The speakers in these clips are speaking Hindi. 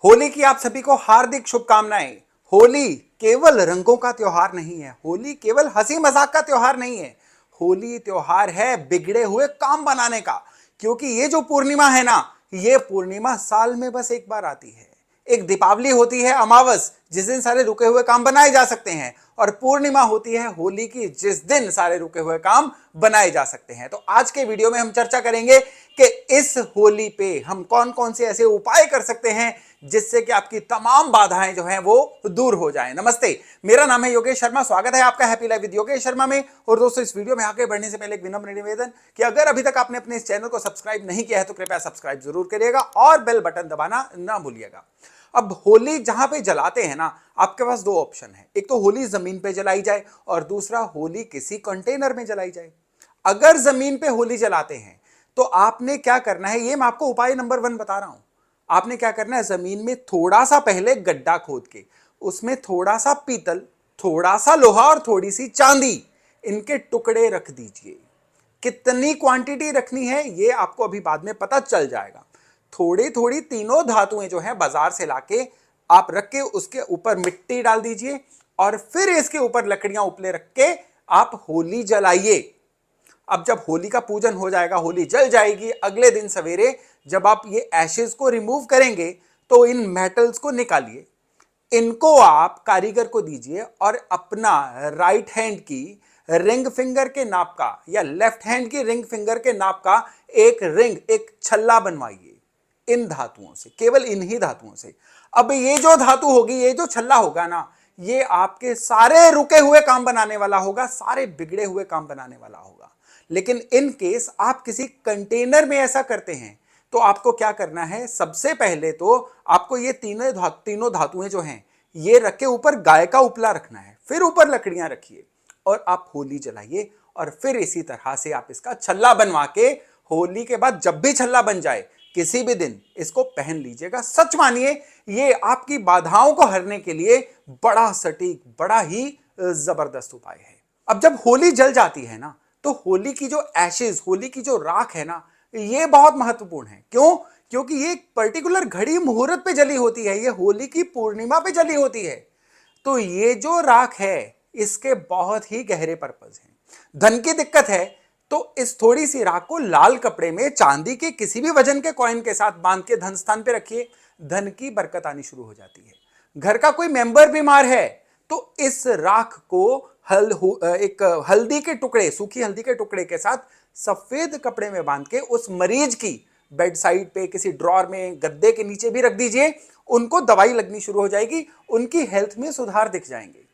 होली की आप सभी को हार्दिक शुभकामनाएं। होली केवल रंगों का त्योहार नहीं है, होली केवल हंसी मजाक का त्योहार नहीं है। होली त्योहार है बिगड़े हुए काम बनाने का, क्योंकि ये जो पूर्णिमा है ना, ये पूर्णिमा साल में बस एक बार आती है। एक दीपावली होती है अमावस, जिस दिन सारे रुके हुए काम बनाए जा सकते हैं, और पूर्णिमा होती है होली की, जिस दिन सारे रुके हुए काम बनाए जा सकते हैं। तो आज के वीडियो में हम चर्चा करेंगे कि इस होली पे हम कौन कौन से ऐसे उपाय कर सकते हैं जिससे कि आपकी तमाम बाधाएं जो हैं वो दूर हो जाएं। नमस्ते, मेरा नाम है योगेश शर्मा, स्वागत है आपका happy life with Yogesh Sharma में। और दोस्तों, इस वीडियो में आगे बढ़ने से पहले एक विनम्र निवेदन कि अगर अभी तक आपने अपने इस चैनल को सब्सक्राइब नहीं किया है तो कृपया सब्सक्राइब जरूर करिएगा और बेल बटन दबाना ना भूलिएगा। अब होली जहां पे जलाते हैं ना, आपके पास दो ऑप्शन है। एक तो होली जमीन पे जलाई जाए और दूसरा होली किसी कंटेनर में जलाई जाए। अगर जमीन पे होली जलाते हैं तो आपने क्या करना है, ये मैं आपको उपाय नंबर 1 बता रहा हूं। आपने क्या करना है, जमीन में थोड़ा सा पहले गड्ढा खोद के उसमें थोड़ा सा पीतल, थोड़ा सा लोहा और थोड़ी सी चांदी, इनके टुकड़े रख दीजिए। कितनी क्वांटिटी रखनी है ये आपको अभी बाद में पता चल जाएगा। थोड़ी थोड़ी तीनों धातुएं जो है बाजार से लाके आप रख के उसके ऊपर मिट्टी डाल दीजिए और फिर इसके ऊपर लकड़ियां उपले रख के आप होली जलाइए। अब जब होली का पूजन हो जाएगा, होली जल जाएगी, अगले दिन सवेरे जब आप ये एशेज को रिमूव करेंगे तो इन मेटल्स को निकालिए, इनको आप कारीगर को दीजिए और अपना राइट हैंड की रिंग फिंगर के नाप का या लेफ्ट हैंड की रिंग फिंगर के नाप का एक रिंग, एक छल्ला बनवाइए इन धातुओं से, केवल इन्हीं धातुओं से। अब ये जो धातु होगी, ये जो छल्ला होगा ना, ये आपके सारे रुके हुए काम बनाने वाला होगा, सारे बिगड़े हुए काम बनाने वाला होगा। लेकिन इन केस आप किसी कंटेनर में ऐसा करते हैं तो आपको क्या करना है, सबसे पहले तो आपको ये तीनों धातुएं जो हैं ये रख के ऊपर गाय का उपला रखना है, फिर ऊपर लकड़ियां रखिए और आप होली जलाइए। और फिर इसी तरह से आप इसका छल्ला बनवा के होली के बाद जब भी छल्ला बन जाए किसी भी दिन इसको पहन लीजिएगा। सच मानिए, ये आपकी बाधाओं को हरने के लिए बड़ा सटीक, बड़ा ही जबरदस्त उपाय है। अब जब होली जल जाती है ना, तो होली की जो एशेज, होली की जो राख है ना, ये बहुत महत्वपूर्ण है। क्यों? क्योंकि ये एक पर्टिकुलर घड़ी मुहूर्त पे जली होती है, ये होली की पूर्णिमा पे जली होती है। तो ये जो राख है, इसके बहुत ही गहरे पर्पज हैं। धन की दिक्कत है तो इस थोड़ी सी राख को लाल कपड़े में चांदी के किसी भी वजन के कॉइन के साथ बांध के धन स्थान पे रखिए, धन की बरकत आनी शुरू हो जाती है। घर का कोई मेंबर बीमार है तो इस राख को एक हल्दी के टुकड़े, सूखी हल्दी के टुकड़े के साथ सफेद कपड़े में बांध के उस मरीज की बेड साइड पे, किसी ड्रॉर में, गद्दे के नीचे भी रख दीजिए। उनको दवाई लगनी शुरू हो जाएगी, उनकी हेल्थ में सुधार दिख जाएंगे।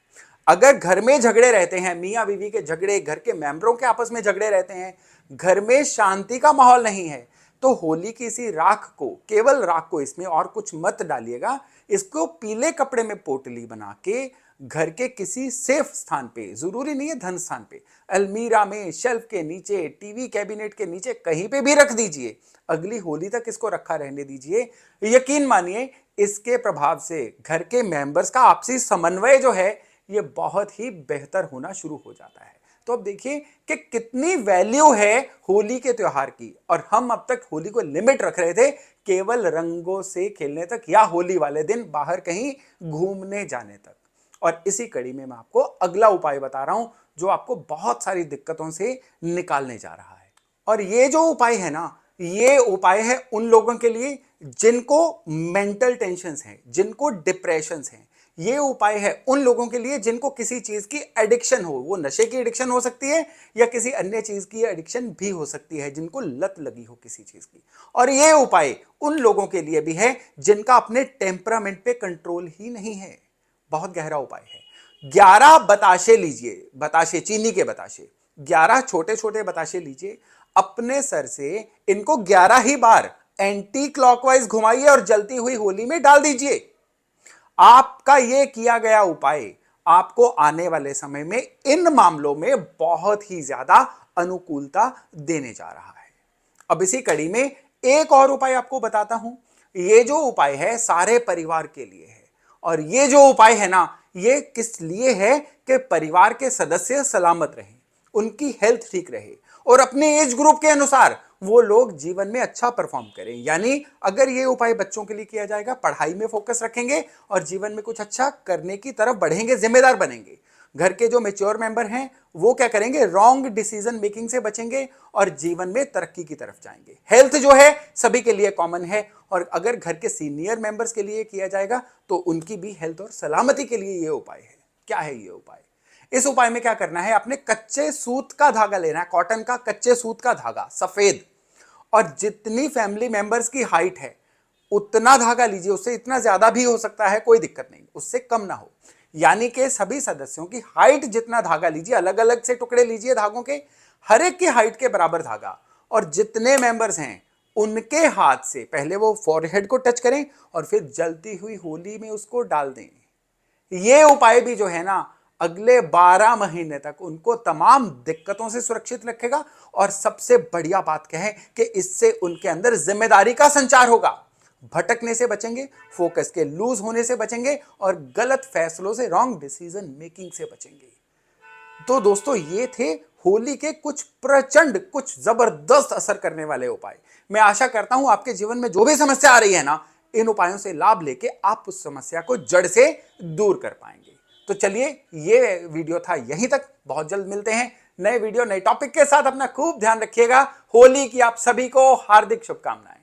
अगर घर में झगड़े रहते हैं, मियां बीवी के झगड़े, घर के मेंबरों के आपस में झगड़े रहते हैं, घर में शांति का माहौल नहीं है, तो होली की इसी राख को, केवल राख को, इसमें और कुछ मत डालिएगा, इसको पीले कपड़े में पोटली बना के घर के किसी सेफ स्थान पे, जरूरी नहीं है धन स्थान पे, अलमीरा में, शेल्फ के नीचे, टीवी कैबिनेट के नीचे, कहीं पे भी रख दीजिए। अगली होली तक इसको रखा रहने दीजिए। यकीन मानिए, इसके प्रभाव से घर के मेंबर्स का आपसी समन्वय जो है ये बहुत ही बेहतर होना शुरू हो जाता है। तो अब देखिए कि कितनी वैल्यू है होली के त्योहार की। और हम अब तक होली को लिमिट रख रहे थे केवल रंगों से खेलने तक या होली वाले दिन बाहर कहीं घूमने जाने तक। और इसी कड़ी में मैं आपको अगला उपाय बता रहा हूं जो आपको बहुत सारी दिक्कतों से निकालने जा रहा है। और ये जो उपाय है ना, ये उपाय है उन लोगों के लिए जिनको मेंटल टेंशन्स हैं, जिनको डिप्रेशंस हैं। ये उपाय है उन लोगों के लिए जिनको किसी चीज की एडिक्शन हो, वो नशे की एडिक्शन हो सकती है या किसी अन्य चीज की एडिक्शन भी हो सकती है, जिनको लत लगी हो किसी चीज की। और ये उपाय उन लोगों के लिए भी है जिनका अपने टेम्परामेंट पे कंट्रोल ही नहीं है। बहुत गहरा उपाय है। 11 बताशे लीजिए, बताशे, चीनी के बताशे, 11 छोटे छोटे बताशे लीजिए, अपने सर से इनको 11 ही बार एंटी क्लॉकवाइज घुमाइए और जलती हुई होली में डाल दीजिए। आपका यह किया गया उपाय आपको आने वाले समय में इन मामलों में बहुत ही ज्यादा अनुकूलता देने जा रहा है। अब इसी कड़ी में एक और उपाय आपको बताता हूं। यह जो उपाय है सारे परिवार के लिए है। और यह जो उपाय है ना, यह किस लिए है कि परिवार के सदस्य सलामत रहें, उनकी हेल्थ ठीक रहे और अपने एज ग्रुप के अनुसार वो लोग जीवन में अच्छा परफॉर्म करें। यानी अगर ये उपाय बच्चों के लिए किया जाएगा, पढ़ाई में फोकस रखेंगे और जीवन में कुछ अच्छा करने की तरफ बढ़ेंगे, जिम्मेदार बनेंगे। घर के जो मेच्योर मेंबर हैं वो क्या करेंगे, रॉन्ग डिसीजन मेकिंग से बचेंगे और जीवन में तरक्की की तरफ जाएंगे। हेल्थ जो है सभी के लिए कॉमन है और अगर घर के सीनियर मेंबर्स के लिए किया जाएगा तो उनकी भी हेल्थ और सलामती के लिए ये उपाय है। क्या है ये उपाय? इस उपाय में क्या करना है, आपने कच्चे सूत का धागा लेना है, कॉटन का कच्चे सूत का धागा सफेद, और जितनी फैमिली मेंबर्स की हाइट है उतना धागा लीजिए। उससे इतना ज्यादा भी हो सकता है, कोई दिक्कत नहीं, उससे कम ना हो। यानी कि सभी सदस्यों की हाइट जितना धागा लीजिए, अलग अलग से टुकड़े लीजिए धागों के, हर एक की हाइट के बराबर धागा, और जितने मेंबर्स हैं उनके हाथ से पहले वो फॉरहेड को टच करें और फिर जलती हुई होली में उसको डाल दें। ये उपाय भी जो है ना अगले 12 महीने तक उनको तमाम दिक्कतों से सुरक्षित रखेगा। और सबसे बढ़िया बात क्या है कि इससे उनके अंदर जिम्मेदारी का संचार होगा, भटकने से बचेंगे, फोकस के लूज होने से बचेंगे और गलत फैसलों से, रॉन्ग डिसीजन मेकिंग से बचेंगे। तो दोस्तों ये थे होली के कुछ प्रचंड, कुछ जबरदस्त असर करने वाले उपाय। मैं आशा करता हूं आपके जीवन में जो भी समस्या आ रही है ना, इन उपायों से लाभ लेके आप उस समस्या को जड़ से दूर कर पाएंगे। तो चलिए ये वीडियो था यहीं तक, बहुत जल्द मिलते हैं नए वीडियो नए टॉपिक के साथ। अपना खूब ध्यान रखिएगा। होली की आप सभी को हार्दिक शुभकामनाएं।